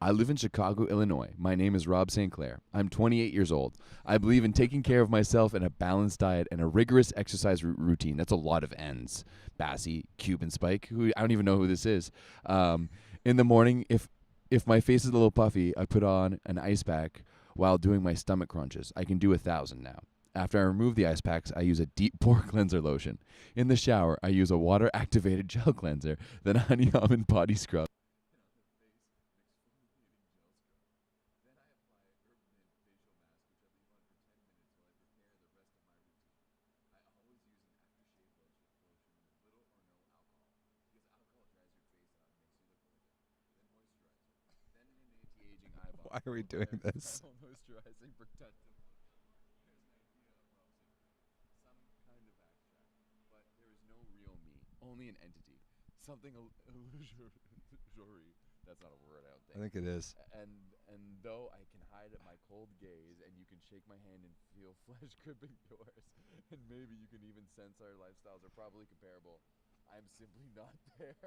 I live in Chicago, Illinois. My name is Rob St. Clair. I'm 28 years old. I believe in taking care of myself and a balanced diet and a rigorous exercise routine. That's a lot of N's. Bassy, Cuban Spike, who I don't even know who this is. In the morning, if my face is a little puffy, I put on an ice pack while doing my stomach crunches. I can do 1,000 now. After I remove the ice packs, I use a deep pore cleanser lotion. In the shower, I use a water-activated gel cleanser, then a honey almond body scrub. Why are we doing this? Moisturizing, protective. But there is no real me, only an entity. Something illusory. That's not a word, I don't think. I think it is. And though I can hide at my cold gaze, and you can shake my hand and feel flesh gripping yours, and maybe you can even sense our lifestyles are probably comparable, I'm simply not there.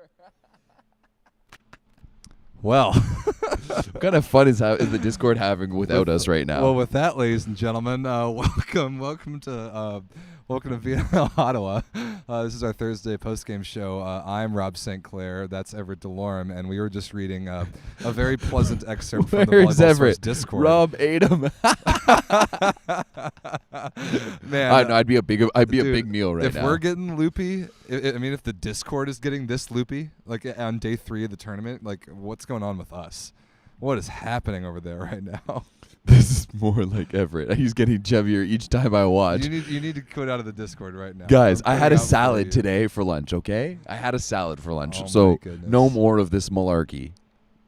Well, what kind of fun is the Discord having without us right now? Well, with that, ladies and gentlemen, welcome to VNL Ottawa. This is our Thursday post-game show. I'm Rob St. Clair. That's Everett Delorme, and we were just reading a very pleasant excerpt from the Volleyball Source Discord. Rob ate him. Man, I'd be a big meal right now. If we're getting loopy, if the Discord is getting this loopy, like on day 3 of the tournament, like what's going on with us? What is happening over there right now? This is more like Everett. He's getting chubbier each time I watch. You need to quit out of the Discord right now. Guys, I had a salad today for lunch, okay? I had a salad for lunch. So no more of this malarkey.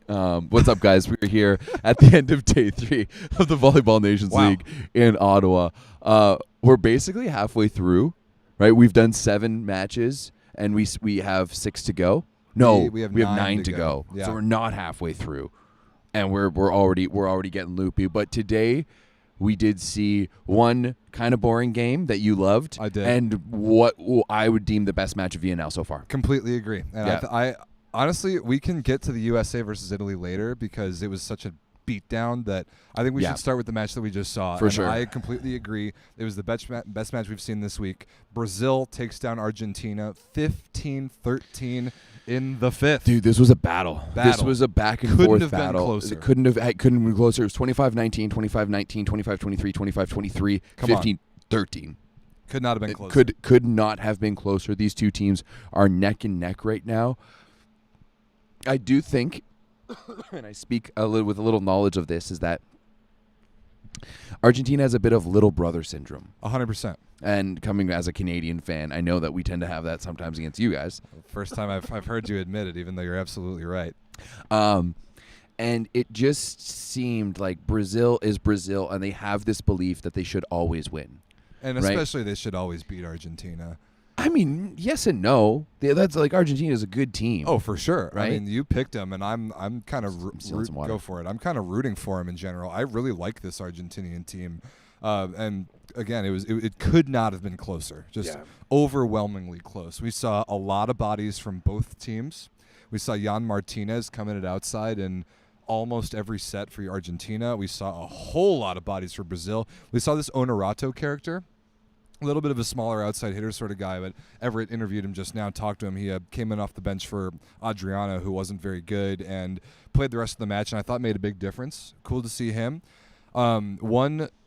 What's up, guys? We're here at the end of day 3 of the Volleyball Nations League in Ottawa. We're basically halfway through, right? We've done 7 matches, and we have 6 to go. No, we have 9 to go. Yeah. So we're not halfway through. And we're already getting loopy. But today we did see one kind of boring game that you loved. I did. And what I would deem the best match of VNL so far. Completely agree. And I honestly, we can get to the USA versus Italy later because it was such a beatdown that I think we should start with the match that we just saw. For sure. I completely agree. It was the best match we've seen this week. Brazil takes down Argentina 15-13 in the 5th. Dude, this was a battle. This was a back and forth battle. It couldn't have been closer. It was 25-19, 25-19, 25-23, 25-23, 15-13. Could not have been closer. Could not have been closer. These two teams are neck and neck right now. I do think, and I speak with a little knowledge of this, is that Argentina has a bit of little brother syndrome. 100%. And coming as a Canadian fan, I know that we tend to have that sometimes against you guys. First time I've heard you admit it, even though you're absolutely right. And it just seemed like Brazil is Brazil, and they have this belief that they should always win. And especially they should always beat Argentina. I mean, yes and no. That's like Argentina is a good team. Oh, for sure. Right? I mean, you picked them, and I'm kind of go for it. I'm kind of rooting for them in general. I really like this Argentinian team, and again, it could not have been closer. Just overwhelmingly close. We saw a lot of bodies from both teams. We saw Jan Martinez come in at outside in almost every set for Argentina. We saw a whole lot of bodies for Brazil. We saw this Honorato character. A little bit of a smaller outside hitter sort of guy, but Everett interviewed him just now, talked to him. He came in off the bench for Adriana, who wasn't very good, and played the rest of the match, and I thought made a big difference. Cool to see him.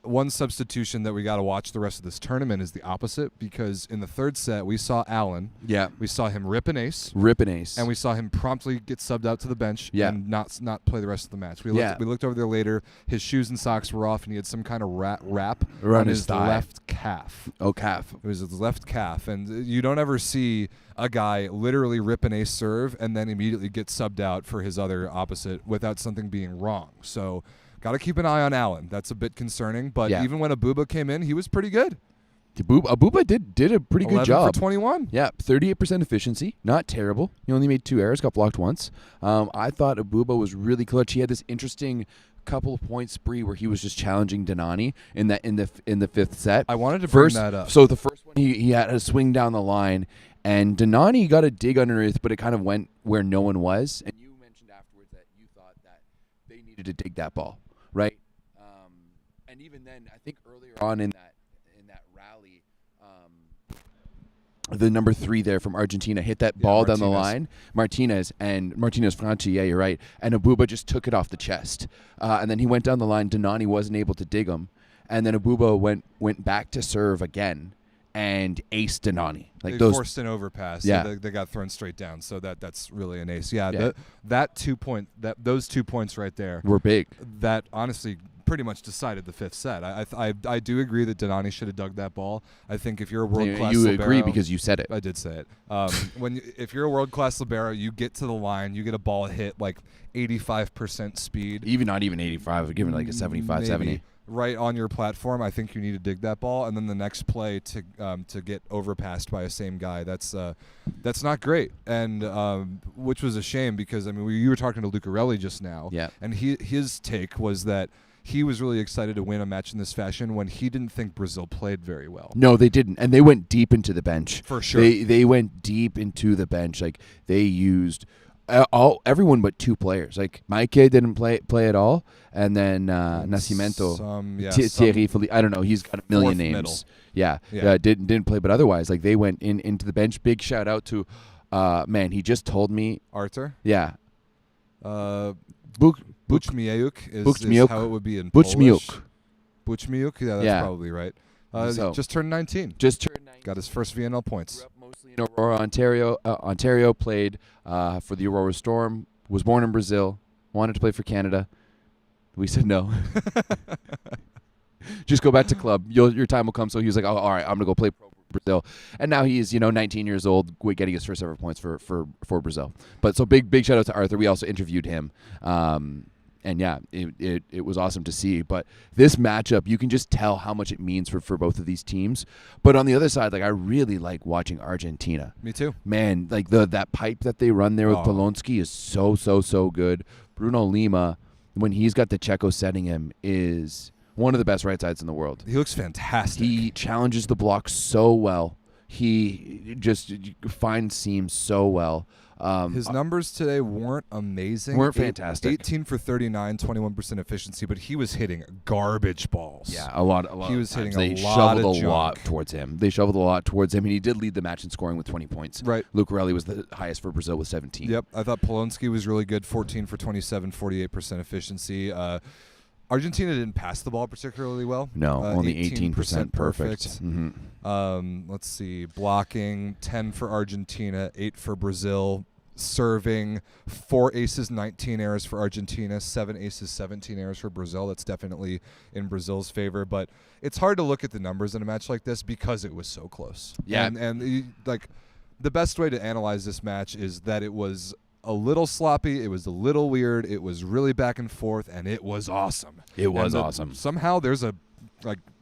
One substitution that we got to watch the rest of this tournament is the opposite, because in the 3rd set we saw Allen. Yeah. We saw him rip an ace. And we saw him promptly get subbed out to the bench and not play the rest of the match. We looked over there later. His shoes and socks were off, and he had some kind of wrap on his left calf. Oh, calf. It was his left calf, and you don't ever see a guy literally rip an ace serve and then immediately get subbed out for his other opposite without something being wrong. So got to keep an eye on Allen. That's a bit concerning. But even when Abuba came in, he was pretty good. Abuba did a pretty good job. 11 for 21. Yeah, 38% efficiency. Not terrible. He only made 2 errors, got blocked once. I thought Abuba was really clutch. He had this interesting couple of point spree where he was just challenging Donani in the 5th set. I wanted to bring that up. So the first one, he had a swing down the line, and Donani got a dig underneath, but it kind of went where no one was. And you mentioned afterwards that you thought that they needed to dig that ball, right? And even then, I think earlier on in that rally, the number 3 there from Argentina hit that ball down the line. Martinez Franchi, yeah, you're right. And Abuba just took it off the chest. And then he went down the line. Donani wasn't able to dig him. And then Abuba went back to serve again and ace Donani. Like they forced an overpass. Yeah. So they got thrown straight down. So that's really an ace. Yeah. Those 2 points right there were big. That honestly pretty much decided the 5th set. I do agree that Donani should have dug that ball. I think if you're a world-class libero, libero, agree because you said it. I did say it. If you're a world-class libero, you get to the line, you get a ball hit like 85% speed. Not even 85, given like a 75, maybe. 70. Right on your platform, I think you need to dig that ball, and then the next play to get overpassed by a same guy. That's not great, and which was a shame because you were talking to Lucarelli just now, and his take was that he was really excited to win a match in this fashion when he didn't think Brazil played very well. No, they didn't, and they went deep into the bench. For sure, they went deep into the bench. Like they used everyone but 2 players. Like Maike didn't play at all, and then Nascimento, Thierry Felipe. I don't know. He's got a million names. Yeah. Didn't play, but otherwise, like they went into the bench. Big shout out to man. He just told me Arthur. Yeah. Buchmiuk is how it would be in Polish. Buchmiuk. Yeah, that's probably right. Just turned 19. Got his first VNL points. Grew up mostly in Aurora, Ontario. Ontario, played for the Aurora Storm. Was born in Brazil. Wanted to play for Canada. We said no. Just go back to club. Your time will come. So he was like, oh, all right, I'm going to go play pro Brazil. And now he's 19 years old, getting his first ever points for Brazil. But so big shout out to Arthur. We also interviewed him. And yeah, it was awesome to see. But this matchup, you can just tell how much it means for both of these teams. But on the other side, like I really like watching Argentina. Me too. Man, like that pipe that they run there with Polonsky is so good. Bruno Lima, when he's got the Checo setting him, is one of the best right sides in the world. He looks fantastic. He challenges the block so well. He just finds seams so well. His numbers today weren't amazing. Weren't fantastic. 18 for 39, 21% efficiency, but he was hitting garbage balls. Yeah, a lot. He was hitting they a lot of junk. They shoveled a lot towards him, and he did lead the match in scoring with 20 points. Right. Lucarelli was the highest for Brazil with 17. Yep, I thought Polonsky was really good, 14 for 27, 48% efficiency. Argentina didn't pass the ball particularly well. No, only 18% perfect. Mm-hmm. Let's see, blocking, 10 for Argentina, 8 for Brazil. Serving, 4 aces, 19 errors for Argentina, 7 aces, 17 errors for Brazil. That's definitely in Brazil's favor, but it's hard to look at the numbers in a match like this because it was so close. Yeah, and like the best way to analyze this match is that it was a little sloppy, it was a little weird, it was really back and forth, and it was awesome. It was awesome. Somehow there's a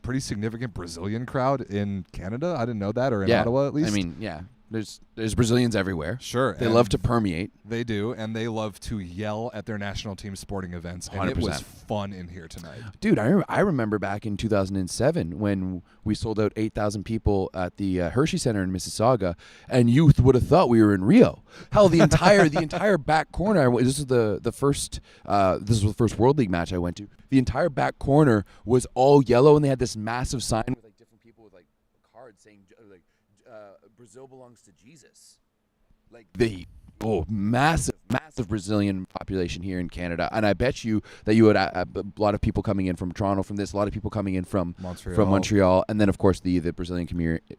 pretty significant Brazilian crowd in Canada. I didn't know that, or in Ottawa at least. I mean, yeah. There's Brazilians everywhere. Sure. They love to permeate. They do, and they love to yell at their national team sporting events. 100%. And it was fun in here tonight. Dude, I remember back in 2007 when we sold out 8,000 people at the Hershey Center in Mississauga, and you would have thought we were in Rio. Hell, the entire back corner. This was the first World League match I went to. The entire back corner was all yellow, and they had this massive sign with like different people with like cards saying like Brazil belongs to Jesus. Like massive Brazilian population here in Canada, and I bet you that you had a lot of people coming in from Toronto from this, a lot of people coming in from Montreal, and then of course the Brazilian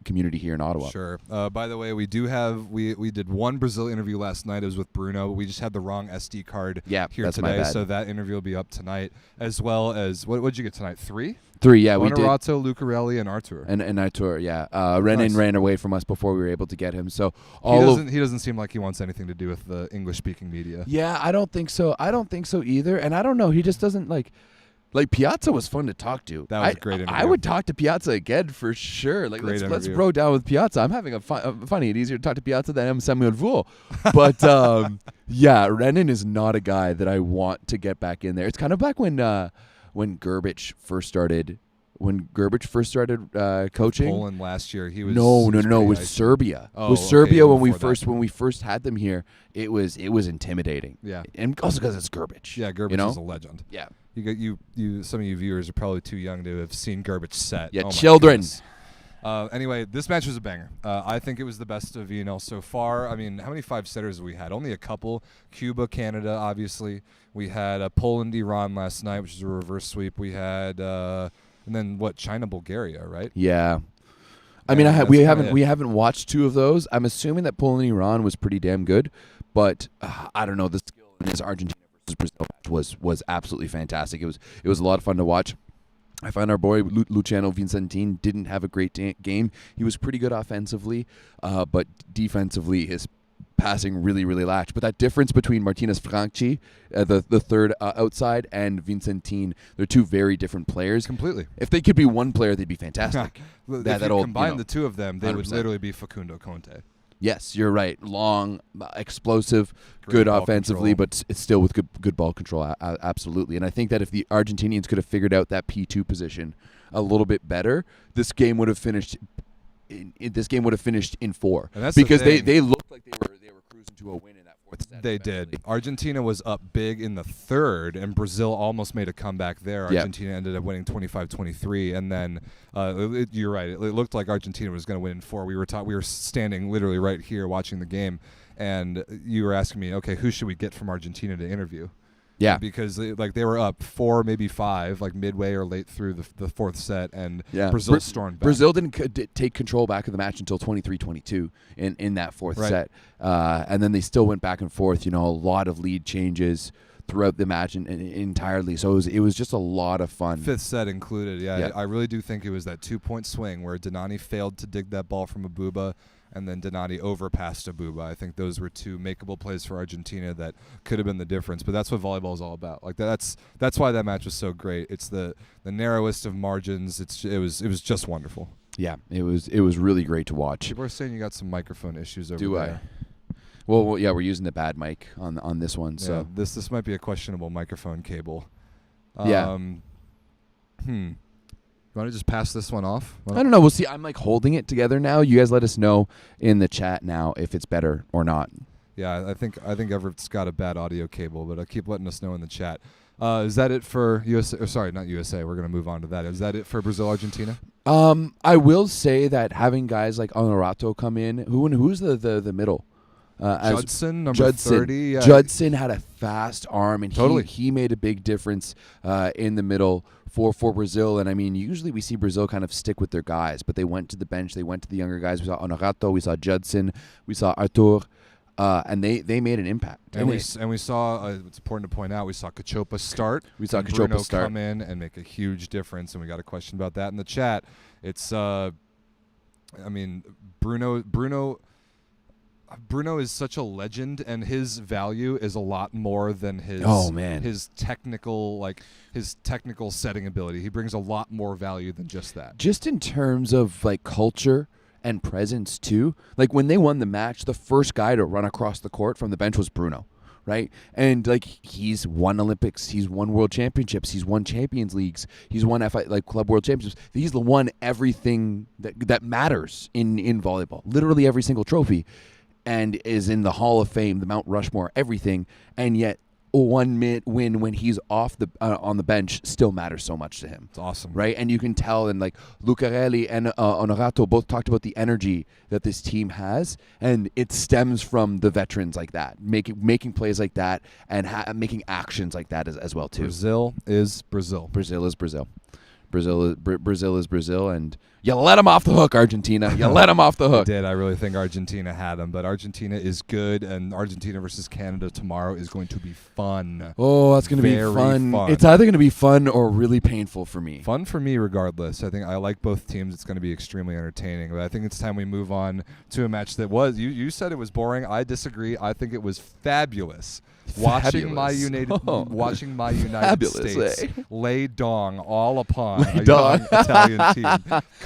community here in Ottawa. Sure. By the way, we did one Brazil interview last night. It was with Bruno. We just had the wrong SD card here today, so that interview will be up tonight, as well as what did you get tonight? 3, yeah, we did. Honorato, Lucarelli, and Artur. And Artur, yeah. Renan ran away from us before we were able to get him. So he doesn't seem like he wants anything to do with the English-speaking media. Yeah, I don't think so. I don't think so either. And I don't know. He just doesn't like Piazza was fun to talk to. That was a great interview. I would talk to Piazza again for sure. Like let's bro down with Piazza. I'm having funny. It's easier to talk to Piazza than Samuel Vuo. But yeah, Renan is not a guy that I want to get back in there. It's kind of back when Gerbich first started when Grbic first started coaching. Poland last year, he was no. With Serbia. With Serbia, when we first had them here, it was intimidating. Yeah, and also because it's Grbic. Yeah, Grbic is a legend. Yeah, some of you viewers are probably too young to have seen Grbic set. Yeah, children. Anyway, this match was a banger. I think it was the best of VNL so far. I mean, how many 5-setters have we had? Only a couple. Cuba, Canada, obviously. We had Poland, Iran last night, which is a reverse sweep. We had, and then China, Bulgaria, right? Yeah. I mean, we haven't watched 2 of those. I'm assuming that Poland, Iran was pretty damn good, but I don't know. The skill in this Argentina versus Brazil match was absolutely fantastic. It was a lot of fun to watch. I find our boy Luciano Vincentin didn't have a great game. He was pretty good offensively, but defensively his passing really, really lacked. But that difference between Martinez Franchi, the third outside, and Vincentin, they're 2 very different players. Completely. If they could be one player, they'd be fantastic. If you combine the 2 of them, they 100%. Would literally be Facundo Conte. Yes, you're right. Long, explosive, good offensively, control. But it's still with good ball control. Absolutely. And I think that if the Argentinians could have figured out that P2 position a little bit better, this game would have finished. This game would have finished in 4 because they looked like they were cruising to a win in that 4th set. They did. Argentina was up big in the 3rd, and Brazil almost made a comeback there. Argentina ended up winning 25-23, and then you're right. It looked like Argentina was going to win in 4. We were standing literally right here watching the game, and you were asking me, okay, who should we get from Argentina to interview? Yeah, because they were up 4, maybe 5, like midway or late through the 4th set, and Brazil stormed back. Brazil didn't take control back of the match until 23-22 in that 4th set, and then they still went back and forth. A lot of lead changes throughout the match entirely. So it was just a lot of fun. 5th set included. Yeah. I really do think it was that 2-point swing where Donati failed to dig that ball from Abuba, and then Donati overpassed Abuba. I think those were 2 makeable plays for Argentina that could have been the difference. But that's what volleyball is all about. Like that's why that match was so great. It's the narrowest of margins. It was just wonderful. Yeah, it was really great to watch. People are saying you got some microphone issues over there. Do I? Well, yeah, we're using the bad mic on this one. So yeah, this might be a questionable microphone cable. You want to just pass this one off? I don't know. We'll see. I'm holding it together now. You guys let us know in the chat now if it's better or not. Yeah, I think Everett's got a bad audio cable, but keep letting us know in the chat. Is that it for USA? Or sorry, not USA. We're going to move on to that. Is that it for Brazil, Argentina? I will say that having guys like Honorato come in, who's the middle? Judson, number 30. Yeah. Judson had a fast arm, and totally. he made a big difference in the middle for Brazil. And I mean, usually we see Brazil kind of stick with their guys, but they went to the bench, they went to the younger guys. We saw Honorato, we saw Judson, we saw Artur, and they made an impact. And we saw, it's important to point out, we saw Cachopa start. We saw Bruno Cachopa start. come in and make a huge difference, and we got a question about that in the chat. It's, Bruno is such a legend, and his value is a lot more than his technical setting ability. He brings a lot more value than just that. Just in terms of culture and presence too. When they won the match, the first guy to run across the court from the bench was Bruno, right? And he's won Olympics, he's won World Championships, he's won Champions Leagues, he's won Club World Championships. He's won everything that matters in volleyball. Literally every single trophy. And is in the Hall of Fame, the Mount Rushmore, everything, and yet one win when he's off on the bench still matters so much to him. It's awesome, right? And you can tell, and Lucarelli and Honorato both talked about the energy that this team has, and it stems from the veterans like that, making plays like that, and making actions like that as well too. Brazil is Brazil. Brazil is Brazil. Brazil is Brazil, and you let them off the hook, Argentina. You let them off the hook. I did. I really think Argentina had them, but Argentina is good, and Argentina versus Canada tomorrow is going to be fun. Oh, that's going to be fun. It's either going to be fun or really painful for me. Fun for me regardless. I think I like both teams. It's going to be extremely entertaining, but I think it's time we move on to a match that was, you said it was boring. I disagree. I think it was fabulous. Watching my United States lay dong all upon a young Italian team.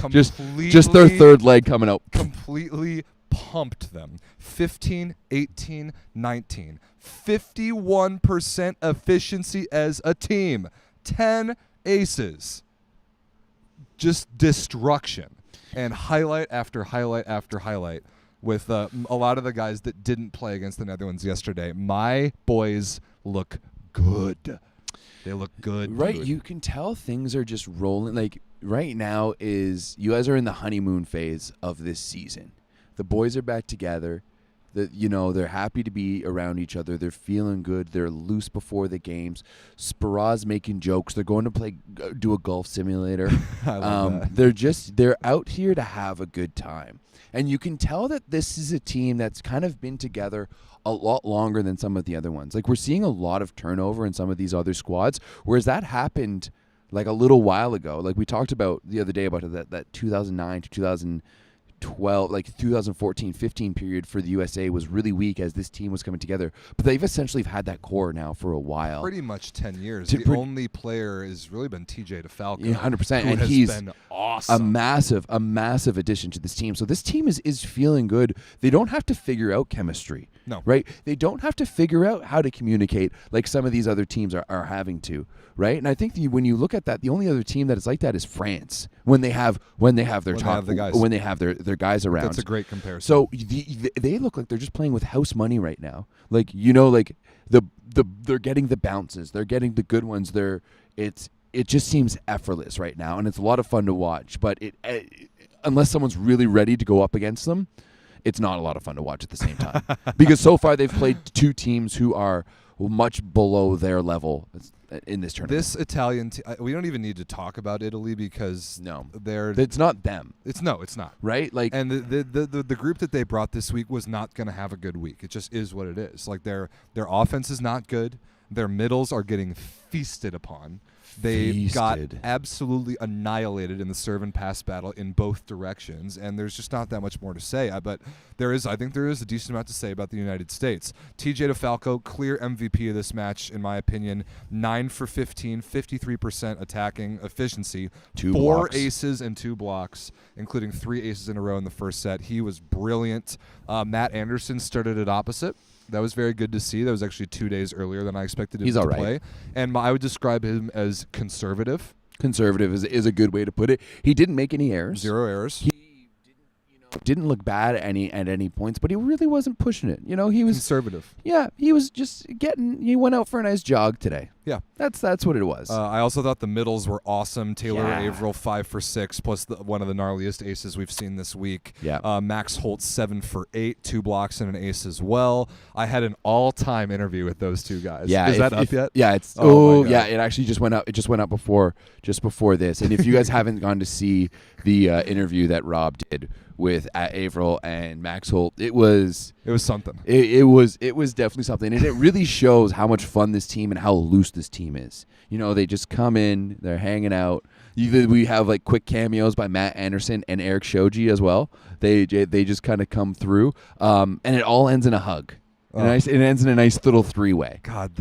Just their third leg coming out. Completely pumped them. 15, 18, 19. 51% efficiency as a team. 10 aces. just destruction and highlight after highlight after highlight with a lot of the guys that didn't play against the Netherlands yesterday. My boys look good. They look good. Right. Dude. You can tell things are just rolling. Like right now you guys are in the honeymoon phase of this season. The boys are back together. They're happy to be around each other. They're feeling good. They're loose before the games. Spiraz's making jokes. They're going to do a golf simulator. I love that. They're out here to have a good time. And you can tell that this is a team that's kind of been together a lot longer than some of the other ones. Like we're seeing a lot of turnover in some of these other squads, whereas that happened like a little while ago. Like we talked about the other day about that 2009 to 2012, like 2014-15 period for the USA was really weak as this team was coming together. But they've essentially had that core now for a while. Pretty much 10 years. The only player has really been TJ DeFalco. Yeah, 100%. And he's been awesome. A massive addition to this team. So this team is feeling good. They don't have to figure out chemistry. No. Right? They don't have to figure out how to communicate like some of these other teams are having to. Right? And I think when you look at that, the only other team that is like that is France when they have their guys around. That's a great comparison. So they look like they're just playing with house money right now. Like they're getting the bounces, they're getting the good ones. It just seems effortless right now, and it's a lot of fun to watch. But unless someone's really ready to go up against them, it's not a lot of fun to watch at the same time. Because so far they've played two teams who are much below their level in this tournament. This Italian we don't even need to talk about Italy because it's not them. It's not. Right? Like, and the group that they brought this week was not going to have a good week. It just is what it is. Like their offense is not good. Their middles are getting feasted upon. They got absolutely annihilated in the serve and pass battle in both directions, and there's just not that much more to say. But I think there is a decent amount to say about the United States. TJ DeFalco, clear MVP of this match, in my opinion. 9 for 15, 53% attacking efficiency. 4 aces and 2 blocks, including 3 aces in a row in the first set. He was brilliant. Matt Anderson started at opposite. That was very good to see. That was actually 2 days earlier than I expected him to play. And I would describe him as conservative. Conservative is a good way to put it. He didn't make any errors. 0 errors. He didn't look bad at any points, but he really wasn't pushing it. He was conservative. Yeah, he was just he went out for a nice jog today. Yeah. That's what it was. I also thought the middles were awesome. Taylor Averill 5 for 6, plus one of the gnarliest aces we've seen this week. Yeah. Max Holt 7 for 8, 2 blocks and an ace as well. I had an all-time interview with those two guys. Yeah. Is that up yet? Yeah. It's yeah. It actually just went up. It just went up before this. And if you guys haven't gone to see the interview that Rob did with Averill and Max Holt, it was something. It was definitely something, and it really shows how much fun this team and how loose this team is. They just come in, they're hanging out. We have like quick cameos by Matt Anderson and Eric Shoji as well. They just kind of come through, and it all ends in a hug. It ends in a nice little 3-way. God,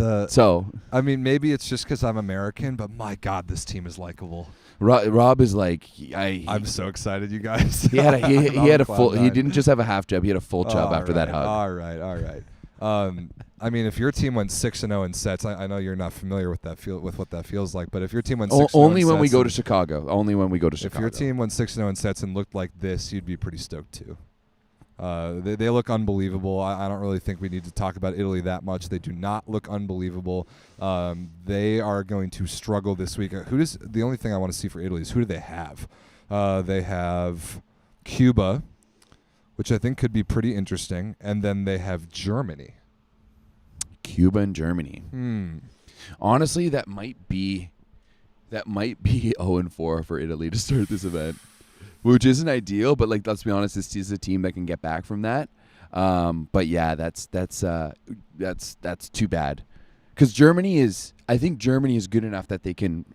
I mean, maybe it's just because I'm American, but my God, this team is likable. Rob is like, I'm so excited, you guys. He had a full. He didn't just have a half chub. He had a full chub after that hug. All right. I mean, if your team went 6-0 in sets, I know you're not familiar with what that feels like, but if your team went 6-0 only in when sets we go to Chicago. Only when we go to Chicago. If your team went 6-0 in sets and looked like this, you'd be pretty stoked too. They look unbelievable. I don't really think we need to talk about Italy that much. They do not look unbelievable. They are going to struggle this week. The only thing I want to see for Italy is who do they have? They have Cuba, which I think could be pretty interesting, and then they have Germany. Cuba and Germany. Honestly, that might be 0-4 for Italy to start this event. Which isn't ideal, but let's be honest, this is a team that can get back from that. But yeah, that's too bad, because I think Germany is good enough that they can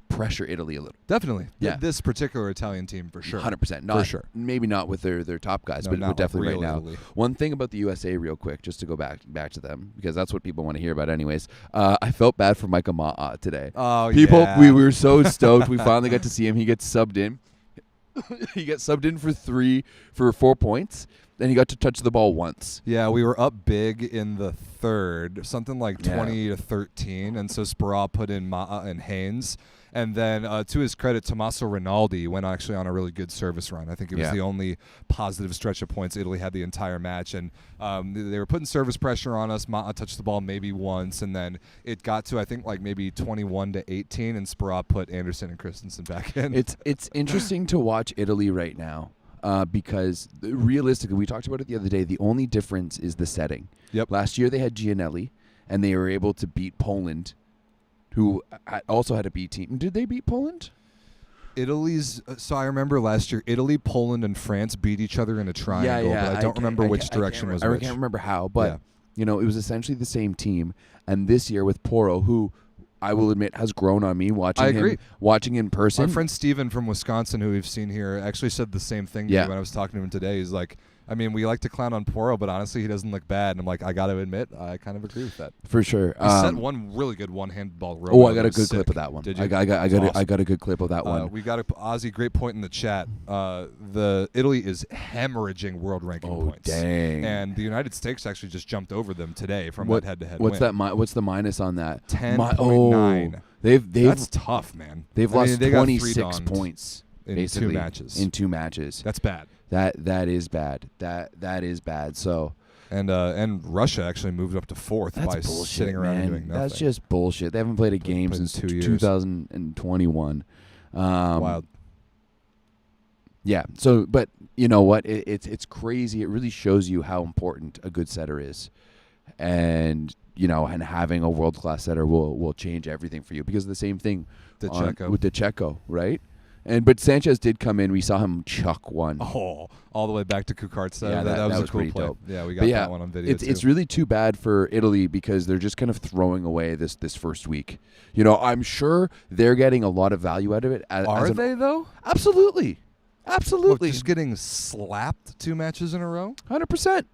pressure Italy a little. Definitely, yeah. This particular Italian team for sure. 100%, for sure. Maybe not with their top guys, but definitely right now. Italy. One thing about the USA, real quick, just to go back to them, because that's what people want to hear about, anyways. I felt bad for Micah Ma'a today. Oh, yeah. We were so stoked. We finally got to see him. He gets subbed in. He gets subbed in for 4 points. and he got to touch the ball once. Yeah, we were up big in the third, something like 20-13, and so Sparrow put in Ma'a and Haynes. And then, to his credit, Tommaso Rinaldi went actually on a really good service run. I think it was the only positive stretch of points Italy had the entire match. And they were putting service pressure on us. Ma'a touched the ball maybe once, and then it got to, I think, like maybe 21-18, and Sparrow put Anderson and Christensen back in. It's interesting to watch Italy right now because realistically, we talked about it the other day, the only difference is the setting. Yep. Last year they had Gianelli, and they were able to beat Poland, who also had a B team. Did they beat Poland? So I remember last year, Italy, Poland, and France beat each other in a triangle, but I don't remember which direction was which. I can't remember how, but it was essentially the same team. And this year with Porro, who I will admit has grown on me watching in person. Our friend Steven from Wisconsin, who we've seen here, actually said the same thing to me when I was talking to him today. He's like, I mean, we like to clown on Porro, but honestly, he doesn't look bad. And I'm like, I got to admit, I kind of agree with that. For sure. He set one really good one-handed ball. I got a good clip of that one. Did you? I got a good clip of that one. We got Ozzy, great point in the chat. The Italy is hemorrhaging world ranking points. Dang. And the United States actually just jumped over them today from that head-to-head win. Win. What's the minus on that? 10.9. That's tough, man. They've lost 26 points in two matches. That's bad. That is bad. That is bad. So and Russia actually moved up to fourth by sitting around and doing nothing. That's just bullshit. They haven't played a game since 2 years. 2021. Wild. Yeah. So, but you know what? It's crazy. It really shows you how important a good setter is, and having a world class setter will change everything for you, because of the same thing with Checo, right? But Sanchez did come in. We saw him chuck one. Oh, all the way back to Kukartsa. Yeah, that was a cool pretty play. dope. Yeah, we got that one on video too. It's really too bad for Italy, because they're just kind of throwing away this first week. I'm sure they're getting a lot of value out of it. Are they though? Absolutely. Just getting slapped 2 matches in a row? 100%.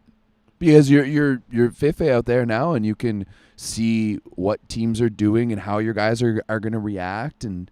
Because you're Fefe out there now, and you can see what teams are doing and how your guys are going to react. And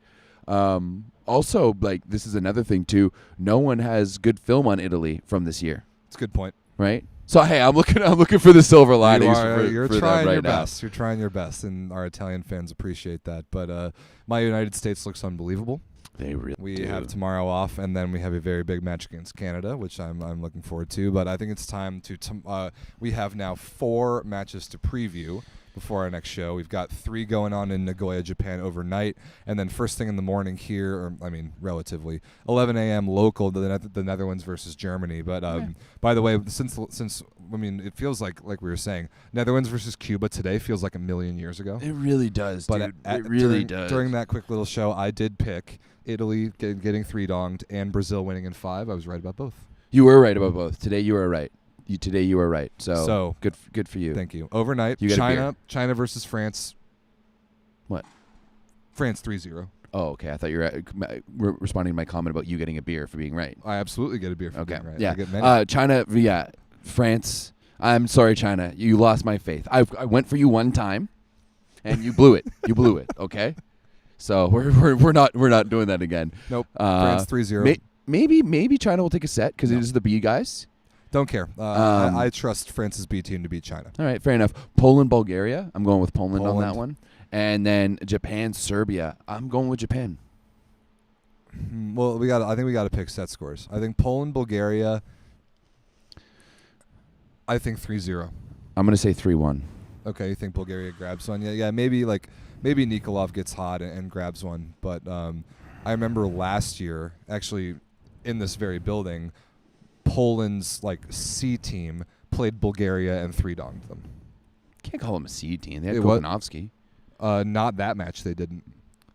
also, like, this is another thing too. No one has good film on Italy from this year. That's a good point, right? So hey, I'm looking for the silver linings. You're for trying right your now. best. You're trying your best, and our Italian fans appreciate that. But my United States looks unbelievable. They really do. have tomorrow off, and then we have a very big match against Canada, which I'm looking forward to. But I think it's time to we have now 4 matches to preview before our next show. We've got 3 going on in Nagoya, Japan overnight, and then first thing in the morning here, relatively 11 a.m. local, the Netherlands versus Germany. But by the way, since it feels like we were saying, Netherlands versus Cuba today feels like a million years ago. It really does, but dude. During that quick little show, I did pick Italy getting 3-donged and Brazil winning in 5. I was right about both. You were right about both. Today you were right. Today you were right. So good for you. Thank you. Overnight, China versus France. What? France 3-0. Oh, okay. I thought you were responding to my comment about you getting a beer for being right. I absolutely get a beer for being right. Yeah. I get many. China. Yeah. France. I'm sorry, China. You lost my faith. I went for you one time, and you blew it. You blew it. Okay. So we're not doing that again. Nope. France 3-0. Maybe China will take a set because it is the B guys. Don't care. I trust France's B team to beat China. All right, fair enough. Poland, Bulgaria. I'm going with Poland on that one. And then Japan, Serbia. I'm going with Japan. Well, I think we got to pick set scores. I think Poland, Bulgaria. I think 3-0. I'm going to say 3-1. Okay, you think Bulgaria grabs one? Yeah. Maybe Nikolov gets hot and grabs one. But I remember last year, actually, in this very building, Poland's C team played Bulgaria and 3-donged them. Can't call them a C team. They had Kopanovsky. Not that match. They didn't.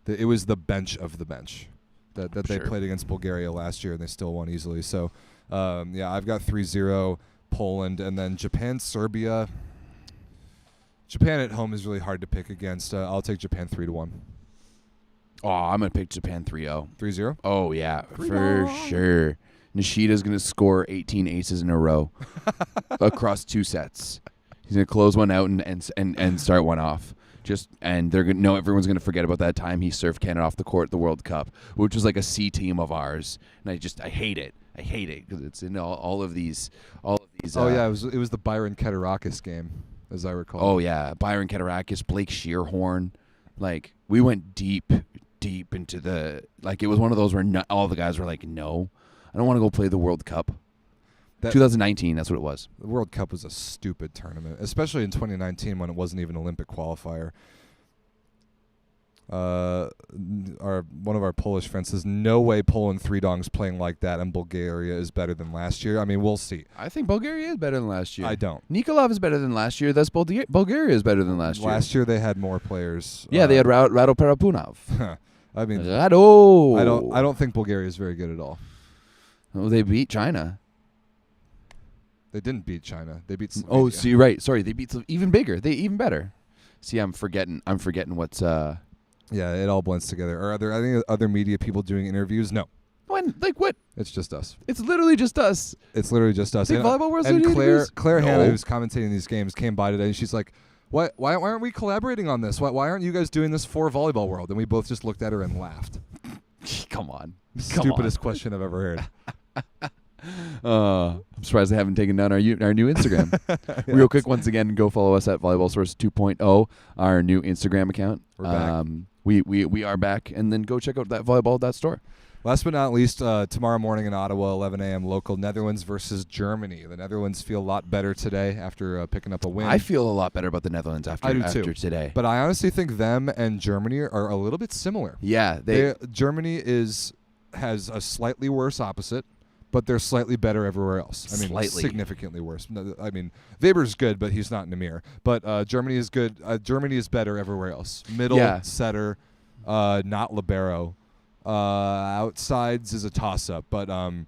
It was the bench of the bench that they played against Bulgaria last year, and they still won easily. So, I've got 3-0 Poland, and then Japan, Serbia. Japan at home is really hard to pick against. I'll take Japan 3-1. Oh, I'm going to pick Japan 3-0. 3-0? Oh, yeah, for sure. Nishida's going to score 18 aces in a row across 2 sets. He's going to close one out and start one off. And they're going to know everyone's going to forget about that time he served Canada off the court at the World Cup, which was like a C team of ours. And I hate it. I hate it because it's in all of these. Oh yeah, it was the Byron Keterakis game, as I recall. Oh yeah, Byron Keterakis, Blake Shearhorn, like we went deep into the it was one of those where all the guys were like, no, I don't want to go play the World Cup. 2019, that's what it was. The World Cup was a stupid tournament, especially in 2019 when it wasn't even an Olympic qualifier. One of our Polish friends says, no way Poland Three Dongs playing like that and Bulgaria is better than last year. I mean, we'll see. I think Bulgaria is better than last year. I don't. Nikolov is better than last year. Thus, Bulgaria is better than last year. Last year they had more players. Yeah, they had Rado Parapunov. I mean, Rado. I don't think Bulgaria is very good at all. Oh, they beat China. They didn't beat China. They beat Slovenia. Oh, so you're right. Sorry, they beat even bigger. They even better. See, I'm forgetting what's. Yeah, it all blends together. Are there any other media people doing interviews? No. When? Like what? It's just us. It's literally just us. It's literally just us. Think Volleyball World's and interviews? Claire Hanna, who's commentating these games, came by today and she's like, why aren't we collaborating on this? Why aren't you guys doing this for Volleyball World? And we both just looked at her and laughed. Come on. Stupidest question I've ever heard. I'm surprised they haven't taken down our new Instagram. Yeah. Real quick, once again, go follow us at Volleyball Source 2.0, our new Instagram account. We're back. We are back, and then go check out that volleyball.store. Last but not least, tomorrow morning in Ottawa, 11 a.m. local, Netherlands versus Germany. The Netherlands feel a lot better today after picking up a win. I feel a lot better about the Netherlands after today. But I honestly think them and Germany are a little bit similar. Yeah, Germany has a slightly worse opposite, but they're slightly better everywhere else. I mean, slightly. Significantly worse. I mean, Weber's good, but he's not Namir. But Germany is good. Germany is better everywhere else. Middle, setter, not libero. Outsides is a toss-up, but I'm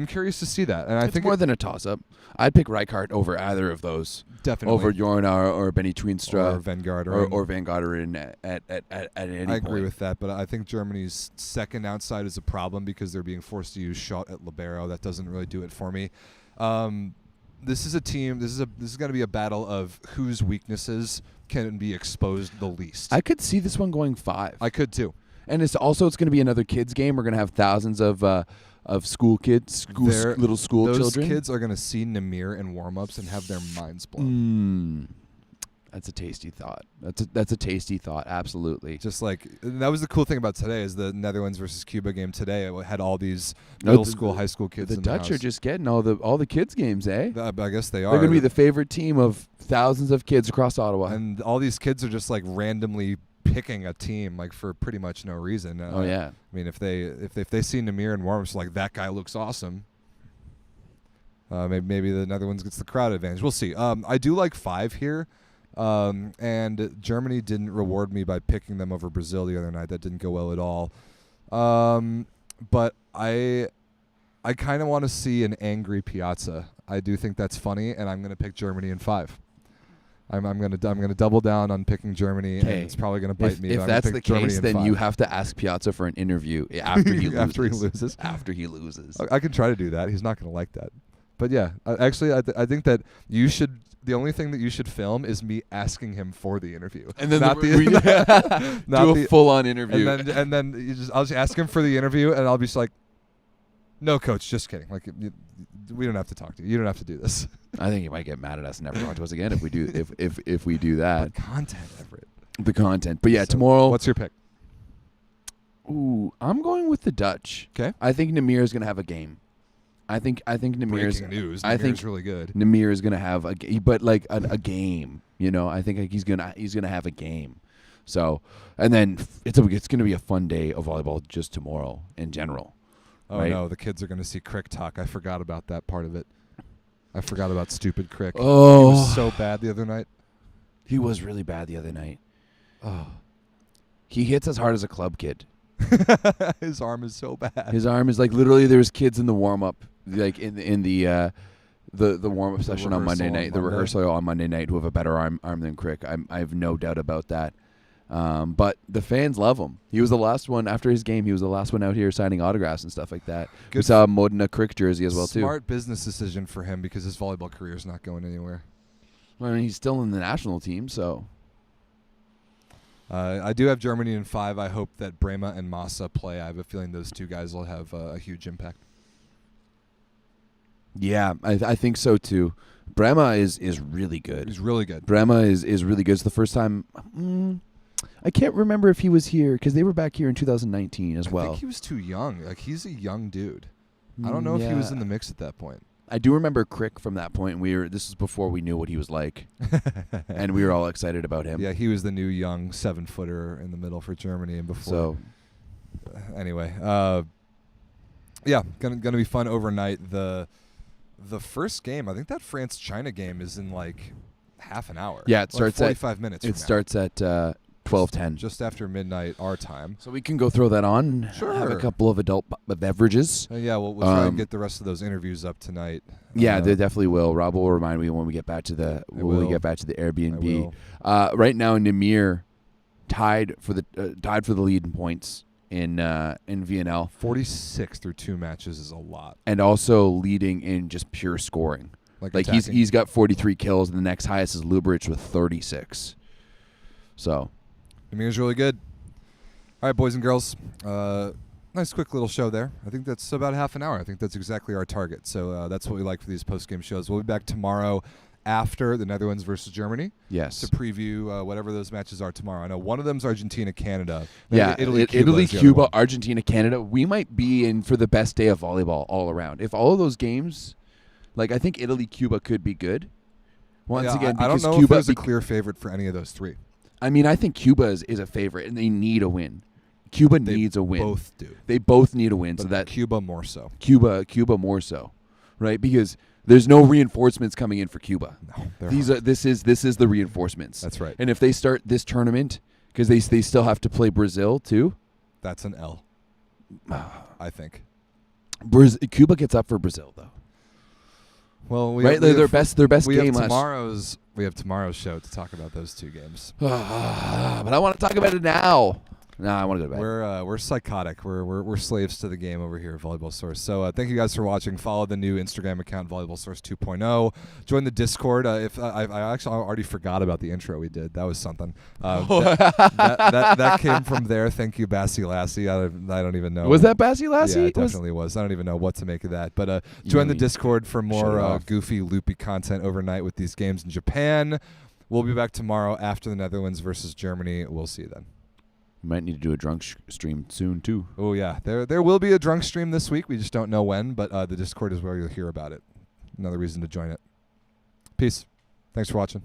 curious to see that. And I think more than a toss-up. I'd pick Rijkaard over either of those. Definitely. Over Jornar or Benny Tweenstra. Or Van Garderen. Or Van Garderen at any point. I agree with that, but I think Germany's second outside is a problem because they're being forced to use Schott at libero. That doesn't really do it for me. This is a team. This is going to be a battle of whose weaknesses can be exposed the least. I could see this one going 5. I could too. And it's going to be another kids game. We're going to have thousands of school kids, little school children. Those kids are going to see Namir in warm-ups and have their minds blown. That's a tasty thought. That's a tasty thought. Absolutely. Just like that was the cool thing about today is the Netherlands versus Cuba game today. It had all these middle school, high school kids. The Dutch are just getting all the kids games, eh? I guess they are. They're going to be the favorite team of thousands of kids across Ottawa. And all these kids are just like randomly picking a team like for pretty much no reason. Oh yeah. I mean, if they see Namir and warm-ups, like that guy looks awesome. Maybe the Netherlands gets the crowd advantage. We'll see. I do like 5 here. And Germany didn't reward me by picking them over Brazil the other night. That didn't go well at all. But I kind of want to see an angry Piazza. I do think that's funny, and I'm going to pick Germany in 5. I'm going to double down on picking Germany, and it's probably going to bite me. If that's the case, then you have to ask Piazza for an interview after he loses. After he loses. I can try to do that. He's not going to like that. But yeah, actually, I think that you should. The only thing that you should film is me asking him for the interview, and then not do a full-on interview, and then I'll just ask him for the interview, and I'll be just like, "No, coach, just kidding. Like, we don't have to talk to you. You don't have to do this." I think he might get mad at us and never talk to us again if we do if we do that. But content, Everett. The content, but yeah, so tomorrow. What's your pick? Ooh, I'm going with the Dutch. Okay. I think Namir is going to have a game. I think Namir's breaking news. Namir's really good. Namir is gonna have a game. You know, I think he's gonna have a game. So, and then it's gonna be a fun day of volleyball just tomorrow in general. Oh right? No, the kids are gonna see Crick talk. I forgot about that part of it. I forgot about stupid Crick. Oh, he was so bad the other night. He was really bad the other night. Oh, he hits as hard as a club kid. His arm is so bad. His arm is like literally. There's kids in the warm up. Like in the warm up session on Monday night, the rehearsal on Monday night, who have a better arm than Crick. I have no doubt about that. But the fans love him. He was the last one after his game. He was the last one out here signing autographs and stuff like that. We saw a Modena Crick jersey as well too. Smart business decision for him because his volleyball career is not going anywhere. Well, I mean, he's still in the national team, so. I do have Germany in 5. I hope that Brema and Massa play. I have a feeling those two guys will have a huge impact. Yeah, I think so too. Brema is really good. He's really good. Brema is really good. It's the first time. I can't remember if he was here because they were back here in 2019 as well. I think he was too young. Like, he's a young dude. I don't know if he was in the mix at that point. I do remember Crick from that point. This was before we knew what he was like, and we were all excited about him. Yeah, he was the new young 7-footer in the middle for Germany, and before. So, anyway, yeah, gonna be fun overnight. The first game, I think that France-China game is in like half an hour. Yeah, it starts 45 minutes. It starts at 12:10, just after midnight our time. So we can go throw that on. Sure. Have a couple of adult beverages. Yeah, we'll try and get the rest of those interviews up tonight. Yeah, they definitely will. Rob will remind me when we get back to the Airbnb. Right now, Namir tied for the lead in points in VNL. 46 through 2 matches is a lot, and also leading in just pure scoring. Like he's got 43 kills, and the next highest is Lubrich with 36. So. Namir's really good. All right, boys and girls. Nice quick little show there. I think that's about half an hour. I think that's exactly our target. So that's what we like for these post-game shows. We'll be back tomorrow after the Netherlands versus Germany. Yes. To preview whatever those matches are tomorrow. I know one of them is Argentina, Canada. Yeah, Italy, Cuba, Argentina, Canada. We might be in for the best day of volleyball all around. If all of those games, I think Italy, Cuba could be good. Once again, I don't know Cuba, if there's a clear favorite for any of those three. I mean, I think Cuba is a favorite, and they need a win. Cuba needs a win. Both do. They both need a win. But so that Cuba more so. Cuba more so, right? Because there's no reinforcements coming in for Cuba. No, this is the reinforcements. That's right. And if they start this tournament, because they still have to play Brazil too. That's an L. I think. Cuba gets up for Brazil though. Well, their best game. We have tomorrow's show to talk about those two games. But I want to talk about it now. No, I want to go to bed. We're psychotic. We're slaves to the game over here at Volleyball Source. So thank you guys for watching. Follow the new Instagram account, Volleyball Source 2.0. Join the Discord. If I actually already forgot about the intro we did. That was something. That came from there. Thank you, Bassie Lassie. I don't even know. Was that Bassie Lassie? Yeah, it definitely was. I don't even know what to make of that. But join the Discord for more goofy, loopy content overnight with these games in Japan. We'll be back tomorrow after the Netherlands versus Germany. We'll see you then. You might need to do a drunk stream soon, too. Oh, yeah. There will be a drunk stream this week. We just don't know when, but the Discord is where you'll hear about it. Another reason to join it. Peace. Thanks for watching.